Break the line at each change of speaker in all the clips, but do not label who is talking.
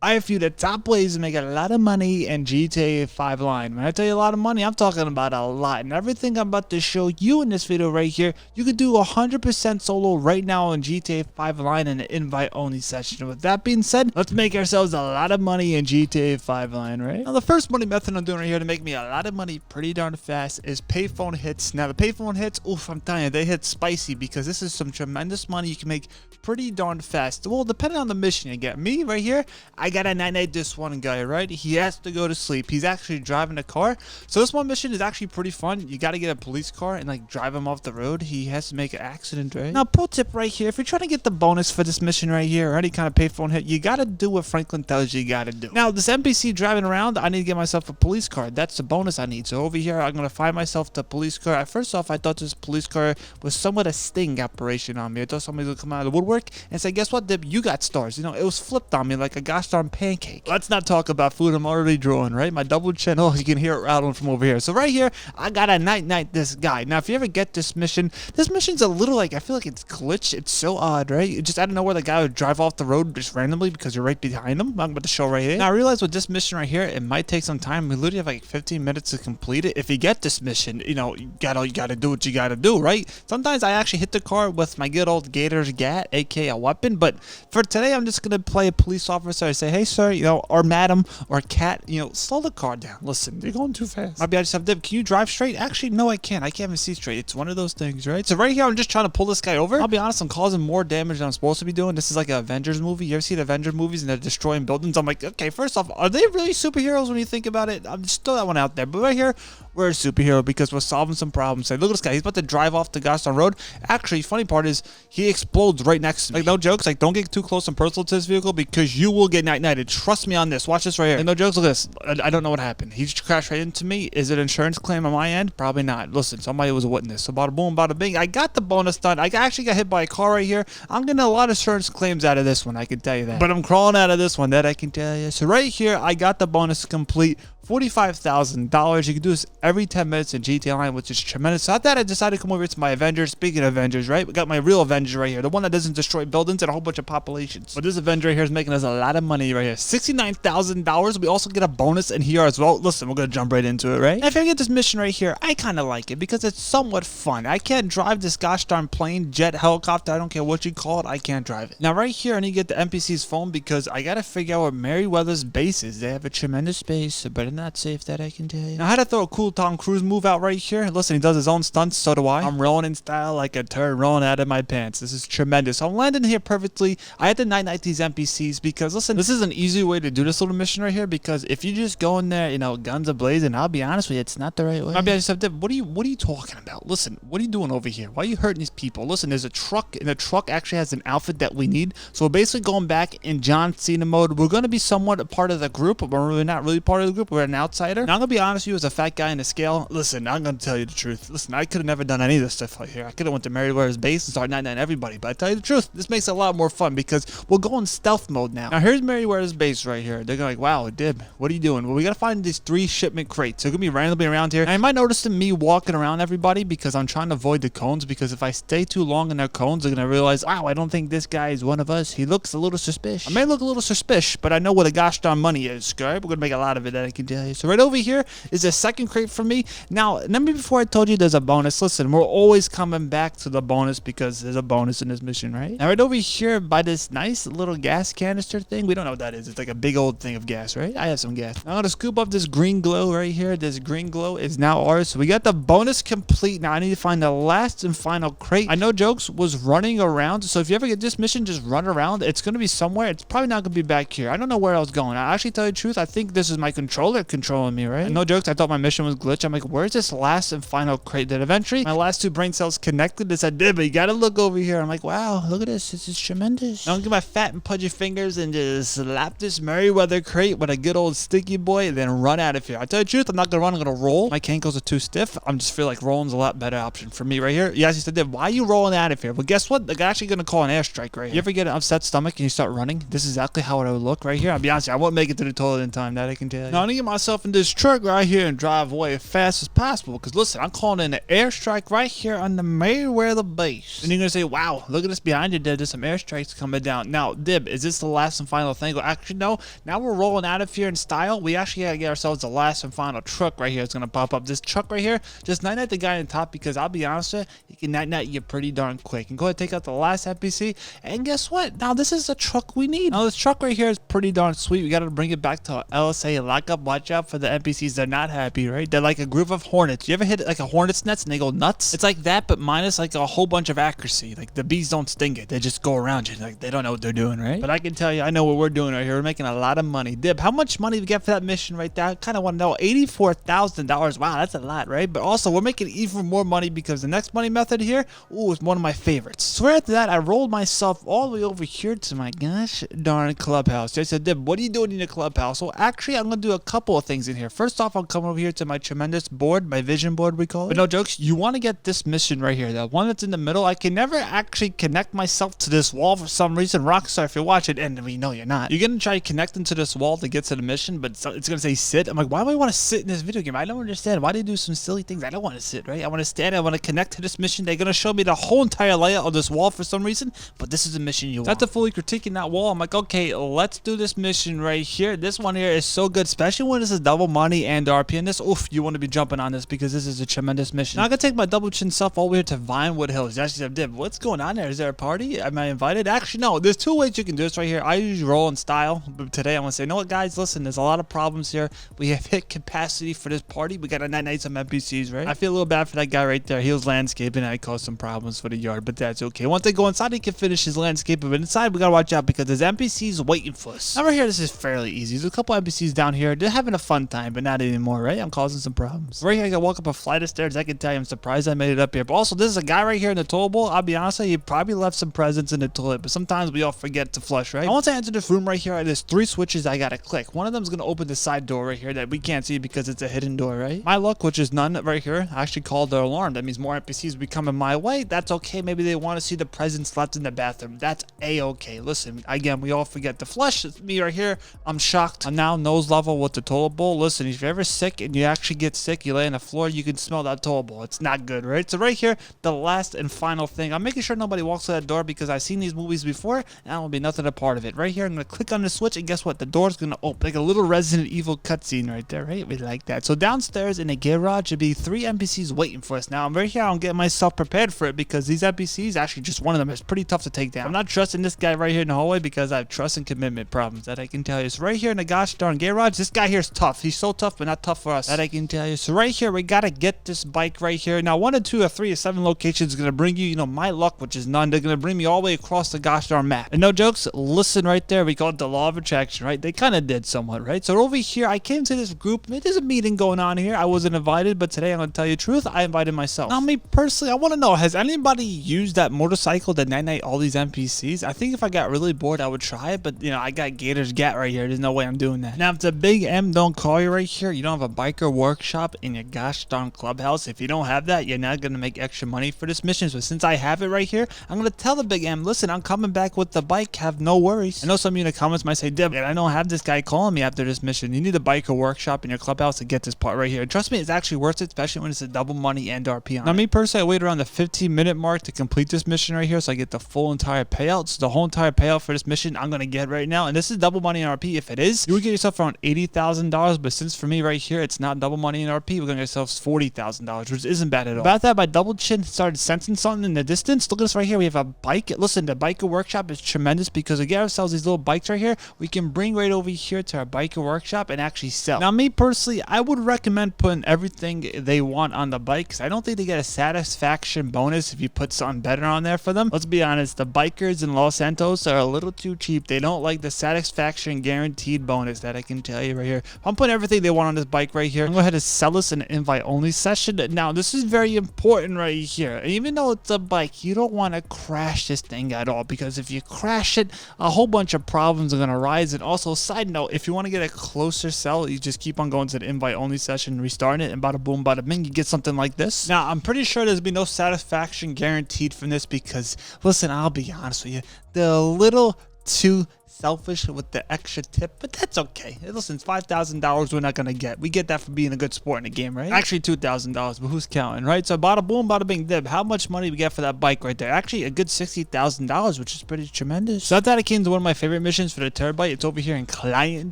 I have a few of the top ways to make a lot of money in GTA 5 Line. When I tell you a lot of money, I'm talking about a lot. And everything I'm about to show you in this video right here, you can do 100% solo right now in GTA 5 Line in an invite-only session. With that being said, let's make ourselves a lot of money in GTA 5 Line, right? Now, the first money method I'm doing right here to make me a lot of money pretty darn fast is Payphone hits. Now, the Payphone hits, oof, I'm telling you, they hit spicy because this is some tremendous money you can make pretty darn fast. Well, depending on the mission you get. Me, right here, I gotta night this one guy, right? He has to go to sleep. He's actually driving a car. So this one mission is actually pretty fun. You gotta get a police car and like drive him off the road. He has to make an accident, right? Now, pro tip right here, if you're trying to get the bonus for this mission right here or any kind of Payphone hit, you gotta do what Franklin tells you gotta do. Now, this NPC driving around, I need to get myself a police car. That's the bonus I need. So over here, I'm gonna find myself the police car. First off, I thought this police car was somewhat a sting operation on me. I thought somebody would come out of the woodwork and say, guess what, Dib, you got stars. You know, it was flipped on me like a gosh darn pancake. Let's not talk about food. I'm already drawing, right? My double chin. Oh, you can hear it rattling from over here. So right here, I gotta night this guy. Now, if you ever get this mission's a little like, I feel like it's glitched. It's so odd, right? It just, I don't know where the guy would drive off the road just randomly because you're right behind him. I'm about to show right here. Now, I realize with this mission right here, it might take some time. We literally have like 15 minutes to complete it. If you get this mission, you know, you gotta do what you gotta do, right? Sometimes I actually hit the car with my good old Gator's GAT, aka a weapon. But for today, I'm just gonna play a police officer. I say, hey, sir, you know, or madam, or cat, you know, slow the car down. Listen, you're going too fast. Maybe I just have Dib. Can you drive straight? Actually, no, I can't. I can't even see straight. It's one of those things, right? So right here, I'm just trying to pull this guy over. I'll be honest, I'm causing more damage than I'm supposed to be doing. This is like an Avengers movie. You ever see the Avengers movies and they're destroying buildings? I'm like, okay, first off, are they really superheroes when you think about it? I'm just throw that one out there. But right here, we're a superhero because we're solving some problems. Hey, look at this guy. He's about to drive off the gosh darn road. Actually, funny part is he explodes right next to me. Like, no jokes. Like, don't get too close and personal to this vehicle because you will get night-nighted. Trust me on this. Watch this right here. Like, no jokes. Look at this. I don't know what happened. He just crashed right into me. Is it an insurance claim on my end? Probably not. Listen, somebody was a witness. So bada boom, bada bing. I got the bonus done. I actually got hit by a car right here. I'm getting a lot of insurance claims out of this one. I can tell you that. But I'm crawling out of this one. That I can tell you. So right here, I got the bonus complete. $45,000. You can do this every 10 minutes in GTA Online, which is tremendous. So after that, I decided to come over to my Avengers. Speaking of Avengers, right? We got my real Avenger right here. The one that doesn't destroy buildings and a whole bunch of populations. But this Avenger right here is making us a lot of money right here. $69,000. We also get a bonus in here as well. Listen, we're going to jump right into it, right? Now, if I get this mission right here, I kind of like it because it's somewhat fun. I can't drive this gosh darn plane, jet, helicopter. I don't care what you call it. I can't drive it. Now, right here, I need to get the NPC's phone because I got to figure out where Merryweather's base is. They have a tremendous base, but not safe, that I can tell you. Now, I had to throw a cool Tom Cruise move out right here. Listen, he does his own stunts, so do I. I'm rolling in style like a turd rolling out of my pants. This is tremendous. So I'm landing here perfectly. I had to night these NPCs because, listen, this is an easy way to do this little mission right here because if you just go in there, you know, guns a-blazing, I'll be honest with you, it's not the right way. Maybe I just have to, what are you talking about? Listen, what are you doing over here? Why are you hurting these people? Listen, there's a truck, and the truck actually has an outfit that we need. So we're basically going back in John Cena mode. We're going to be somewhat a part of the group, but we're really not really part of the group. We're an outsider. Now, I'm gonna be honest with you, as a fat guy in the scale, listen, I'm gonna tell you the truth. Listen, I could have never done any of this stuff right here. I could have went to Merryweather's base and started night-nighting everybody, but I tell you the truth, this makes it a lot more fun because we'll go in stealth mode now. Now, here's Merryweather's base right here. They're like, wow, Dib, what are you doing? Well, we gotta find these 3 shipment crates. They're gonna be randomly around here. And I might notice me walking around everybody because I'm trying to avoid the cones because if I stay too long in their cones, they're gonna realize, wow, I don't think this guy is one of us. He looks a little suspicious. I may look a little suspicious, but I know what a gosh darn money is, okay? We're gonna make a lot of it, that I can tell you. So right over here is a second crate for me. Now, remember before I told you there's a bonus? Listen, we're always coming back to the bonus because there's a bonus in this mission, right? Now, right over here by this nice little gas canister thing, we don't know what that is. It's like a big old thing of gas, right? I have some gas. Now, I'm gonna scoop up this green glow right here. This green glow is now ours. So we got the bonus complete. Now, I need to find the last and final crate. I know Jokes was running around, so if you ever get this mission, just run around. It's gonna be somewhere. It's probably not gonna be back here. I don't know where I was going. I actually tell you the truth, I think this is my controller controlling me, right? No jokes, I thought my mission was glitched. I'm like, where's this last and final crate? That eventually my last 2 brain cells connected. It said, Dib, you gotta look over here. I'm like, wow, look at this. This is tremendous. Now I'm gonna get my fat and pudgy fingers and just slap this Merryweather crate with a good old sticky boy, then run out of here. I tell you the truth, I'm not gonna run, I'm gonna roll. My ankles are too stiff. I'm just feel like rolling's a lot better option for me right here. Yes, he said, Dib, why are you rolling out of here? Well, guess what? They're actually gonna call an airstrike right here. You ever get an upset stomach and you start running? This is exactly how it would look right here. I'll be honest, I won't make it to the toilet in time, that I can tell you. Now I'm gonna get myself in this truck right here and drive away. as fast as possible. Because listen, I'm calling in an airstrike right here on the Mayweather base. And you're gonna say, wow, look at this behind you, Dib. There's some airstrikes coming down. Now, Dib, is this the last and final thing? Well, actually, no. Now we're rolling out of here in style. We actually gotta get ourselves the last and final truck right here. It's gonna pop up. This truck right here, just night the guy on top, because I'll be honest with you, he can night you pretty darn quick. And go ahead and take out the last NPC. And guess what? Now this is the truck we need. Now this truck right here is pretty darn sweet. We gotta bring it back to our LSA lockup. Watch out for the NPCs. They're not happy, right? They're like a group of hornets. You ever hit like a hornet's nest and they go nuts? It's like that, but minus like a whole bunch of accuracy. Like the bees don't sting it. They just go around you. Like they don't know what they're doing, right? But I can tell you, I know what we're doing right here. We're making a lot of money. Dib, how much money we get for that mission right there? I kind of want to know. $84,000. Wow, that's a lot, right? But also, we're making even more money because the next money method here, ooh, is one of my favorites. So after that, I rolled myself all the way over here to my gosh darn Clubhouse. I said, Dib, what are you doing in the Clubhouse? Well, actually, I'm going to do a couple of things in here. First off, I'll come over here to my tremendous board, my vision board, we call it. But no jokes, you want to get this mission right here. That one that's in the middle. I can never actually connect myself to this wall for some reason. Rockstar, if you're watching, and we know you're not. You're going to try connecting to this wall to get to the mission, but it's going to say sit. I'm like, why do I want to sit in this video game? I don't understand. Why do they do some silly things? I don't want to sit, right? I want to stand. I want to connect to this mission. They're going to show me the whole entire layout of this wall for some reason, but this is a mission you want. After fully critiquing that wall, I'm like, okay, let's do this mission right here. This one here is so good, especially when this is double money and RP. And this, oof, you want to be jumping on this because this is a tremendous mission. Now, I'm going to take my double chin self all the way to Vinewood Hills. Actually said, Dib, what's going on there? Is there a party? Am I invited? Actually, no. There's two ways you can do this right here. I usually roll in style, but today I'm going to say, you know what, guys? Listen, there's a lot of problems here. We have hit capacity for this party. We got to night some NPCs, right? I feel a little bad for that guy right there. He was landscaping and I caused some problems for the yard, but that's okay. Once they go inside, he can finish his landscaping, but inside, we got to watch out because there's NPCs waiting for us. Now, right here, this is fairly easy. There's a couple NPCs down here. They're having a fun time, but not anymore, right? I'm causing some problems. Right here, I got to walk up a flight of stairs. I can tell you, I'm surprised I made it up here. But also, this is a guy right here in the toilet bowl. I'll be honest with you, he probably left some presents in the toilet, but sometimes we all forget to flush, right? Now, once I enter this room right here, there's 3 switches I got to click. One of them is going to open the side door right here that we can't see because it's a hidden door, right? My luck, which is none right here, I actually called the alarm. That means more NPCs will be coming my way. That's okay. Maybe they want to see the presents left in the bathroom. That's a-okay. Listen, again, we all forget to flush. It's me right here. I'm shocked. I'm now nose level with the toilet bowl. Listen, if you're ever sick and you actually get sick, you lay on the floor, you can smell that toilet bowl. It's not good, right? So right here, the last and final thing. I'm making sure nobody walks through that door because I've seen these movies before and I don't want to be nothing a part of it. Right here, I'm going to click on the switch and guess what? The door's going to open. Like a little Resident Evil cutscene right there, right? We like that. So downstairs in the garage, should be 3 NPCs waiting for us. Now, I'm right here. I'm getting myself prepared for it because these NPCs, actually just one of them is pretty tough to take down. I'm not trusting this guy right here in the hallway because I have trust and commitment problems that I can tell you. So right here in the gosh darn garage, this guy here is tough. He's so tough, but not tough for us. That I can tell you. So right here, we got to get this bike right here. Now, 1 or 2 or 3 or 7 locations is going to bring you, my luck, which is none. They're going to bring me all the way across the gosh darn map. And no jokes, listen right there. We call it the law of attraction, right? They kind of did somewhat, right? So over here, I came to this group. There's a meeting going on here. I wasn't invited, but today I'm going to tell you the truth. I invited myself. Now, me personally, I want to know, has anybody used that motorcycle to night all these NPCs? I think if I got really bored, I would try it, but I got Gator's Gat right here. There's no way I'm doing that. Now, if the big M don't call you right here, you don't have a biker workshop in your gosh darn Clubhouse. If you don't have that, you're not going to make extra money for this mission. So since I have it right here, I'm going to tell the big M, listen, I'm coming back with the bike. Have no worries. I know some of you in the comments might say, Dib, I don't have this guy calling me after this mission. You need a biker workshop in your Clubhouse to get this part right here. Trust me, it's actually worth it, especially when it's a double money and RP on. Now, me personally, I wait around the 15-minute mark to complete this mission right here so I get the full entire payout. So the whole entire payout for this mission I'm going to get right now. And this is double money and RP. If it is, you would get yourself around $80,000. But since for me right here, it's not double money and RP, we're going to get ourselves $40,000, which isn't bad at all. About that, my double chin started sensing something in the distance. Look at this right here. We have a bike. Listen, the biker workshop is tremendous because we get ourselves these little bikes right here. We can bring right over here to our biker workshop and actually sell. Now, me personally, I would recommend putting everything they want on the bike because I don't think they get a satisfaction bonus if you put something better on there for them. Let's be honest, the bikers in Los Santos are a little too cheap. They don't like the satisfaction guaranteed bonus, that I can tell you right here. I'm putting everything they want on this bike right here. I'm going to go ahead and sell this in an invite only session. Now, this is very important right here. Even though it's a bike, you don't want to crash this thing at all because if you crash it, a whole bunch of problems are going to arise. And also, side note, if you want to get a closer sell, you just keep on going to the invite only session, restarting it, and bada boom, bada bing, you get something like this. Now, I'm pretty sure there's been no satisfaction guaranteed from this because, listen, I'll be honest with you, they're a little too selfish with the extra tip, but that's okay. Hey, listen, it's $5,000 we're not gonna get. We get that for being a good sport in the game, right? Actually, $2,000, but who's counting, right? So bada boom, bada bing dib. How much money we get for that bike right there? Actually, a good $60,000, which is pretty tremendous. So that I came to one of my favorite missions for the Terrorbyte. It's over here in client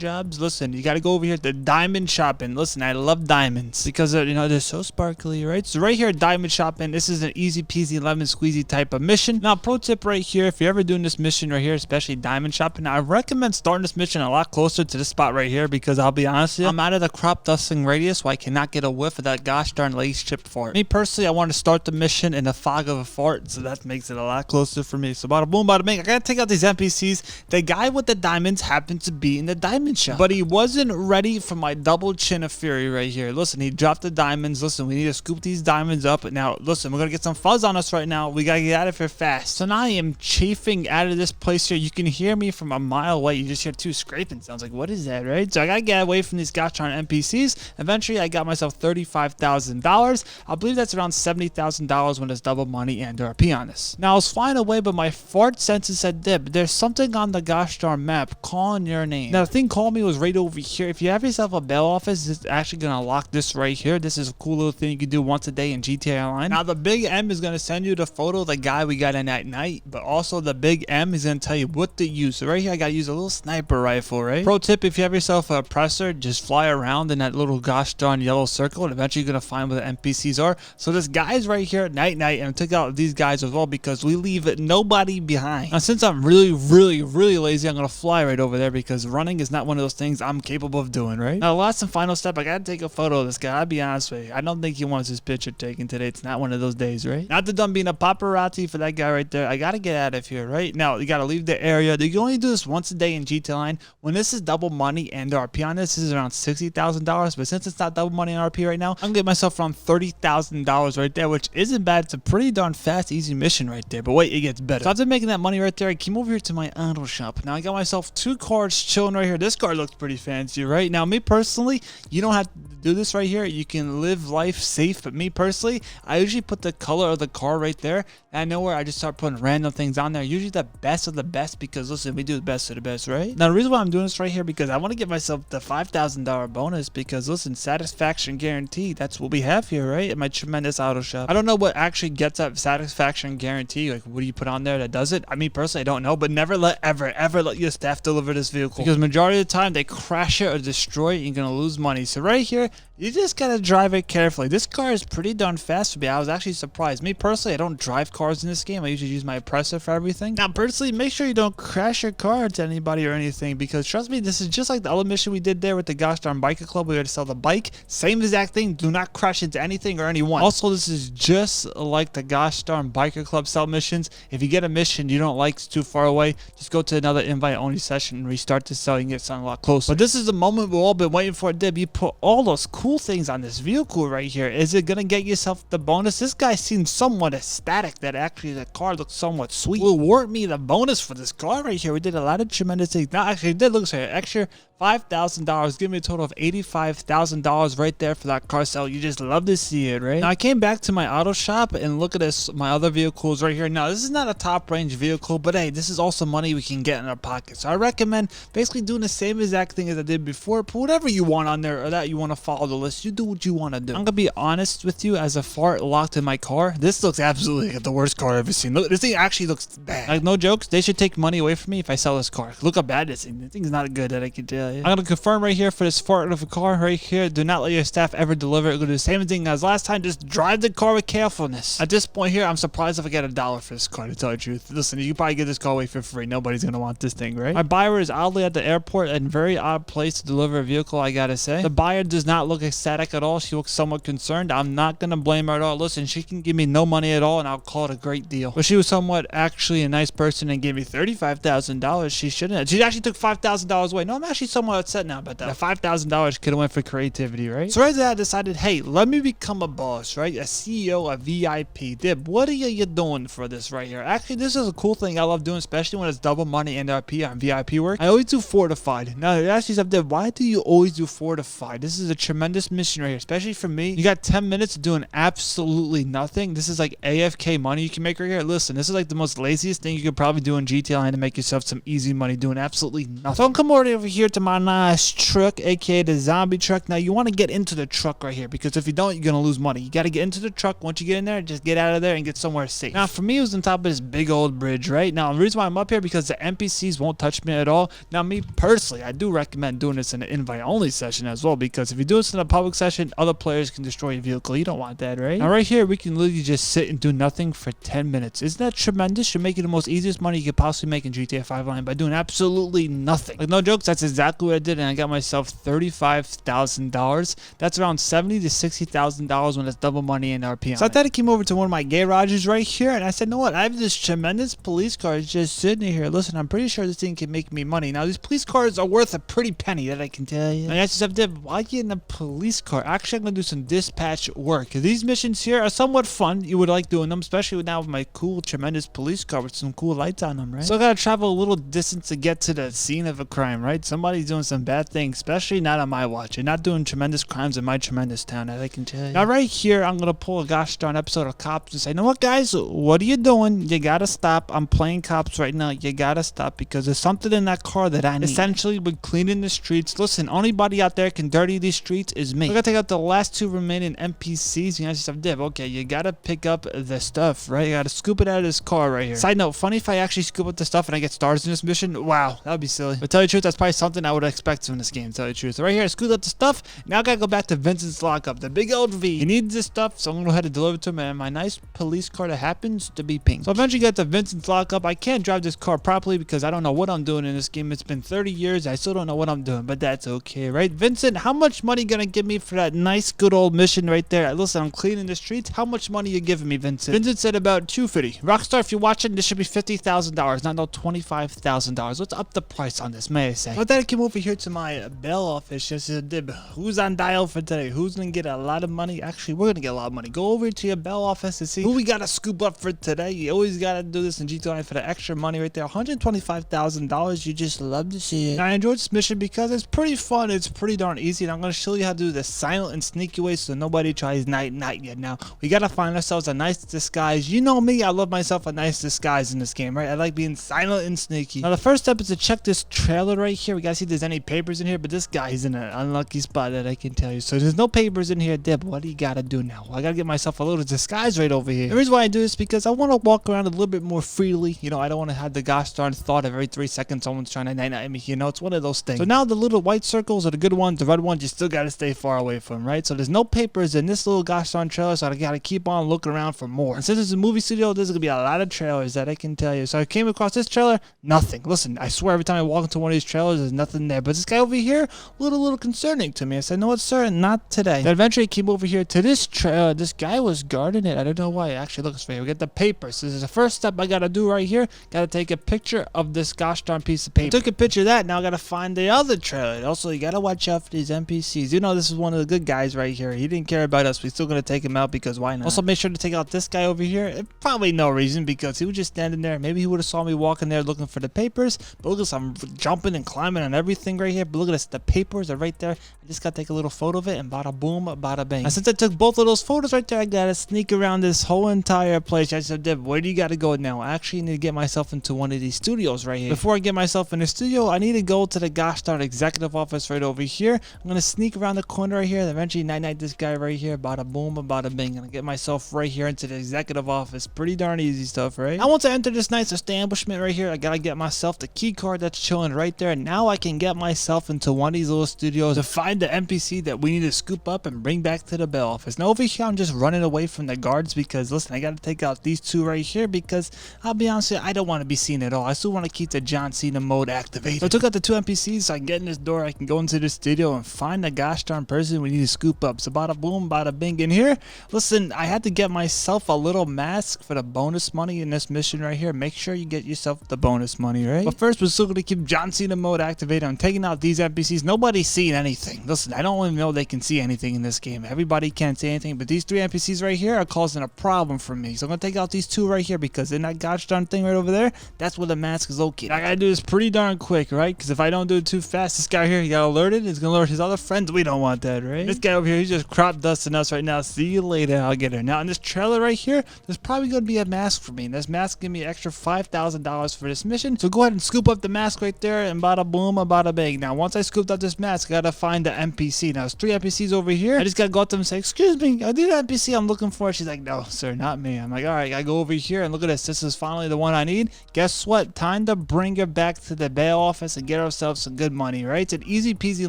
jobs. Listen, you gotta go over here to diamond shopping. Listen, I love diamonds because you know, they're so sparkly, right? So right here, diamond shopping. This is an easy peasy lemon squeezy type of mission. Now, pro tip right here, if you're ever doing this mission right here, especially diamond shopping, I recommend starting this mission a lot closer to this spot right here because I'll be honest with you, I'm out of the crop dusting radius, so I cannot get a whiff of that gosh darn lace chip fart. Me personally, I want to start the mission in the fog of a fart, so that makes it a lot closer for me. So bada boom, bada bing. I gotta take out these NPCs. The guy with the diamonds happened to be in the diamond shop, but he wasn't ready for my double chin of fury right here. Listen, he dropped the diamonds. Listen, we need to scoop these diamonds up. Now, listen, we're gonna get some fuzz on us right now. We gotta get out of here fast. So now I am chafing out of this place here. You can hear me from a mile away. You just hear two scraping sounds. Like, what is that, right? So I gotta get away from these gosh darn NPCs. Eventually, I got myself $35,000. I believe that's around $70,000 when it's double money and RP on this. Now, I was flying away, but my fart senses said, Dib, there's something on the gosh darn map calling your name. Now, the thing called me was right over here. If you have yourself a bail office, it's actually gonna lock this right here. This is a cool little thing you can do once a day in GTA Online. Now, the big M is gonna send you the photo of the guy we got in at night, but also the big M is gonna tell you what to use. So right here, I gotta use a little sniper rifle, right? Pro tip, if you have yourself a oppressor, just fly around in that little gosh darn yellow circle, and eventually you're gonna find where the NPCs are. So this guy's right here at night, and I took out these guys as well because we leave nobody behind. Now, since I'm really lazy, I'm gonna fly right over there because running is not one of those things I'm capable of doing, right? Now, the last and final step, I gotta take a photo of this guy. I'll be honest with you, I don't think he wants his picture taken today. It's not one of those days, right? Not that I'm being a paparazzi for that guy right there. I gotta get out of here, right? Now, you gotta leave the area. You can only do this once a day in GTA Online. When this is double money and RP on this is around $60,000, but since it's not double money and RP right now, I'm gonna get myself around $30,000 right there, which isn't bad. It's a pretty darn fast, easy mission right there. But wait, it gets better. So after making that money right there, I came over here to my auto shop. Now I got myself two cars chilling right here. This car looks pretty fancy, right? Now, me personally, you don't have to do this right here. You can live life safe, but me personally, I usually put the color of the car right there. And I know where I just start putting random things on there. Usually the best of the best because listen, we do the best of the best, right? Now the reason why I'm doing this right here because I want to give myself the $5,000 bonus because listen, satisfaction guarantee. That's what we have here, right? In my tremendous auto shop. I don't know what actually gets that satisfaction guarantee. Like, what do you put on there that does it? I mean, personally, I don't know, but never ever let your staff deliver this vehicle because majority of the time they crash it or destroy it. You're gonna lose money. So right here, you just gotta drive it carefully. This car is pretty darn fast for me. I was actually surprised. Me personally, I don't drive cars in this game. I usually use my oppressor for everything. Now, personally, make sure you don't crash your car into anybody or anything because trust me, this is just like the other mission we did there with the gosh darn biker club. We had to sell the bike. Same exact thing. Do not crash into anything or anyone. Also, this is just like the gosh darn biker club sell missions. If you get a mission you don't like, it's too far away, just go to another invite only session and restart the sell. You can get something a lot closer. But this is the moment we've all been waiting for. Dib, you put all those cool things on this vehicle right here. Is it gonna get yourself the bonus? This guy seems somewhat ecstatic that actually the car looks somewhat sweet. Will award me the bonus for this car right here. We did a lot of tremendous things. Now, actually, it did look like an extra $5,000. Give me a total of $85,000 right there for that car sale. You just love to see it, right? Now, I came back to my auto shop and look at this, my other vehicles right here. Now, this is not a top range vehicle, but hey, this is also money we can get in our pocket. So I recommend basically doing the same exact thing as I did before. Put whatever you want on there or that you want to follow the list. You do what you want to do. I'm gonna be honest with you, as a fart locked in my car, this looks absolutely like the worst car I've ever seen. Look, this thing actually looks bad. Like, no jokes, they should take money away from me if I sell this car. Look how bad this thing. This thing's not good that I can tell you. I'm gonna confirm right here for this fart of a car right here. Do not let your staff ever deliver it. Go do the same thing as last time. Just drive the car with carefulness. At this point here, I'm surprised if I get $1 for this car, to tell you the truth. Listen, you can probably get this car away for free. Nobody's gonna want this thing, right? My buyer is oddly at the airport and very odd place to deliver a vehicle, I gotta say. The buyer does not look ecstatic at all. She looks somewhat concerned. I'm not gonna blame her at all. Listen, she can give me no money at all and I'll call it a great deal. But she was somewhat actually a nice person and gave me $35,000. She shouldn't have. She actually took $5,000 away. No, I'm actually so somewhat upset now about that. The $5,000 could have went for creativity, right? So right there, I decided, hey, let me become a boss, right? A CEO, a VIP. Dib, what are you doing for this right here? Actually, this is a cool thing I love doing, especially when it's double money and RP on VIP work. I always do Fortified. Now, ask yourself, Dib, why do you always do Fortified? This is a tremendous mission right here, especially for me. You got 10 minutes doing absolutely nothing. This is like AFK money you can make right here. Listen, this is like the most laziest thing you could probably do in GTA Online to make yourself some easy money doing absolutely nothing. So come over here to my nice truck, aka the zombie truck. Now you want to get into the truck right here, because if you don't, you're gonna lose money. You got to get into the truck. Once you get in there, just get out of there and get somewhere safe. Now for me, it was on top of this big old bridge, right? Now the reason why I'm up here, because the NPCs won't touch me at all. Now me personally, I do recommend doing this in an invite only session as well, because if you do this in a public session, other players can destroy your vehicle. You don't want that, right? Now right here, we can literally just sit and do nothing for 10 minutes. Isn't that tremendous? You're making the most easiest money you could possibly make in GTA 5 Online by doing absolutely nothing. Like, no jokes, that's exactly what I did, and I got myself $35,000. That's around $70,000 to $60,000 when it's double money and RP. So I thought I came over to one of my garages right here, and I said, you know what? I have this tremendous police car just sitting here. Listen, I'm pretty sure this thing can make me money. Now, these police cars are worth a pretty penny, that I can tell you. And I asked myself, Dib, why get in a police car? Actually, I'm going to do some dispatch work. These missions here are somewhat fun. You would like doing them, especially now with my cool, tremendous police car with some cool lights on them, right? So I got to travel a little distance to get to the scene of a crime, right? Somebody's doing some bad things, especially not on my watch. You're not doing tremendous crimes in my tremendous town, that I can tell you. Now, right here, I'm going to pull a gosh darn episode of Cops and say, you know what, guys? What are you doing? You got to stop. I'm playing cops right now. You got to stop, because there's something in that car that I need. Essentially, we're cleaning the streets. Listen, only body out there can dirty these streets is me. We're going to take out the last two remaining NPCs. You ask yourself, Dib, okay, you got to pick up the stuff, right? You got to scoop it out of this car right here. Side note, funny if I actually scoop up the stuff and I get stars in this mission. Wow, that would be silly. But tell you the truth, that's probably something I would expect in this game, tell you the truth. So right here, I scooped up the stuff. Now I got to go back to Vincent's lockup, the big old V. He needs this stuff, so I'm going to go ahead and deliver it to him in my nice police car that happens to be pink. So eventually get to Vincent's lockup. I can't drive this car properly because I don't know what I'm doing in this game. It's been 30 years. I still don't know what I'm doing, but that's okay, right? Vincent, how much money you gonna give me for that nice good old mission right there? Listen, I'm cleaning the streets. How much money you giving me, Vincent? Vincent said about $250. Rockstar, if you're watching, this should be $50,000, not no $25,000. Let's up the price on this, may I say. But then I came over here to my bell office. Just said, Dib, who's on dial for today? Who's gonna get a lot of money? Actually, we're gonna get a lot of money. Go over to your bell office and see who we gotta scoop up for today. You always gotta do this in GTA for the extra money right there. $125,000. You just love to see it. And I enjoyed this mission because it's pretty fun. It's pretty darn easy, and I'm gonna show you how to do the silent and sneaky way so nobody tries night yet. Now we gotta find ourselves a nice disguise. You know me, I love myself a nice disguise in this game, right? I like being silent and sneaky. Now the first step is to check this trailer right here. We gotta see if there's any papers in here, but this guy's in an unlucky spot, that I can tell you. So there's no papers in here. Dib, what do you gotta do now? Well, I gotta get myself a little disguise right over here. The reason why I do this is because I want to walk around a little bit more freely. You know, I don't want to have the gosh darn thought of every 3 seconds someone's trying to night at me. You know, it's one of those things. So now the little white circles are the good ones. The red ones you still gotta stay far away from, right? So there's no papers in this little gosh darn trailer, so I gotta keep on looking around for more. And since it's a movie studio, there's gonna be a lot of trailers, that I can tell you. So I came across this trailer, nothing. Listen, I swear every time I walk into one of these trailers, there's nothing there. But this guy over here, a little concerning to me. I said, no, what, sir? Not today. Then eventually I came over here to this trailer. This guy was guarding it. I don't know why. Actually, look, we get the papers. This is the first step I gotta do right here. Gotta take a picture of this gosh darn piece of paper. I took a picture of that. Now I gotta find the other trailer. Also, you gotta watch out for these NPCs. You know, this is one of the good guys right here. He didn't care about us. We're still gonna take him out because why not? Also, make sure to take out this guy over here. Probably no reason, because he was just standing there. Maybe he would have saw me walking there looking for the papers. But look at this, I'm jumping and climbing on everything right here. But look at this, the papers are right there. I just gotta take a little photo of it, and bada boom, bada bang. And since I took both of those photos right there, I gotta sneak around this whole entire place. I said, Dib, where do you gotta go now? I actually need to get myself into one of these studios right here. Before I get myself in the studio, I need to go to the gosh darn executive office right over here. I'm gonna sneak around the corner right here. Eventually night this guy right here. Bada boom, bada bing. Gonna get myself right here into the executive office. Pretty darn easy stuff, right? Now once I enter this nice establishment right here, I gotta get myself the key card that's chilling right there. Now I can get myself into one of these little studios to find the NPC that we need to scoop up and bring back to the bell office. Now over here, I'm just running away from the guards because listen, I gotta take out these two right here because I'll be honest with you, I don't want to be seen at all. I still want to keep the John Cena mode activated. So I took out the two NPCs so I can get in this door. I can go into the studio and find the gosh darn person we need to scoop up. So bada boom, bada bing in here. Listen, I had to get myself a little mask for the bonus money in this mission right here. Make sure you get yourself the bonus money, right? But first, we're still gonna keep John Cena mode activated I'm taking out these NPCs. Nobody's seeing anything. Listen, I don't even know they can see anything in this game. Everybody can't see anything, but these 3 NPCs right here are causing a problem for me. So I'm gonna take out these 2 right here, because in that gosh darn thing right over there, that's where the mask is located. I gotta do this pretty darn quick, right? Because if I don't do it too fast, this guy here, he got alerted. He's gonna alert his other friends. We don't want that, right? This guy over here, he's just crop dusting us right now. See you later, I'll get her. Now in this trailer right here, there's probably gonna be a mask for me, and this mask give me extra $5,000 for this mission. So go ahead and scoop up the mask right there, and bada boom, bada bang. Now once I scooped up this mask, I gotta find the NPC. Now there's 3 NPCs over here. I just gotta go up to them and say, excuse me, are you the NPC I'm looking for? She's like, no sir, not me. I'm like, all right, I go over here and look at this. This is finally the one I need. Guess what? Time to bring her back to the bail office and get ourselves some good money, right? It's an easy peasy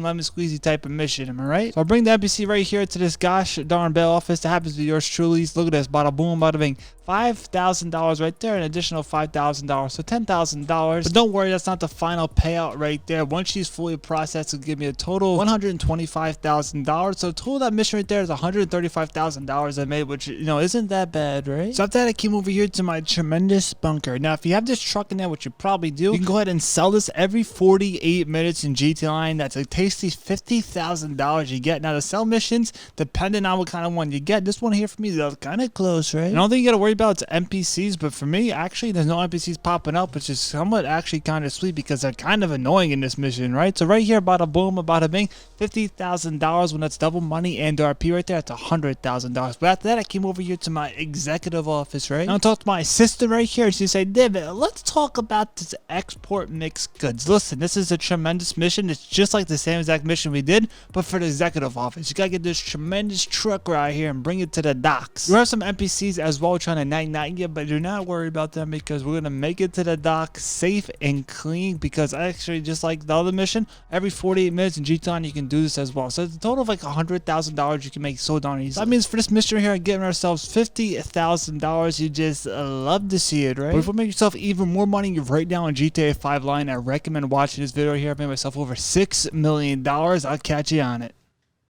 lemon squeezy type of mission, am I right? So I'll bring the NPC right here to this gosh darn bail office. That happens to be yours truly. Look at this, bada boom, bada bing. $5,000 right there, an additional $5,000, so $10,000. But don't worry, that's not the final payout right there. Once she's fully processed, it'll give me a total $125,000. So total that mission right there is $135,000 I made, which, you know, isn't that bad, right? So after that, I came over here to my tremendous bunker. Now, if you have this truck in there, which you probably do, you can go ahead and sell this every 48 minutes in GT Line. That's a tasty $50,000 you get. Now, the sell missions, depending on what kind of one you get, this one here for me is kind of close, right? I don't think you gotta worry about it's NPCs, but for me, actually, there's no NPCs popping up, which is somewhat actually kind of sweet, because they're kind of annoying in this mission, right? So right here, bada boom, bada bing, $50,000. When that's double money and RP right there, it's $100,000. But after that, I came over here to my executive office, right? Now I talked to my assistant right here. She said, David, let's talk about this export mixed goods. Listen, this is a tremendous mission. It's just like the same exact mission we did, but for the executive office. You gotta get this tremendous truck right here and bring it to the docks. We have some NPCs as well trying to night you, but do not worry about them, because we're gonna make it to the dock safe and clean. Because actually, just like the other mission, every 48 minutes in GTON you can do this as well. So it's a total of like $100,000 you can make so darn easy. That means for this mission here, getting ourselves $50,000. You just love to see it, right? But if you make yourself even more money right now in GTA 5 Line, I recommend watching this video here. I made myself over $6 million. I'll catch you on it.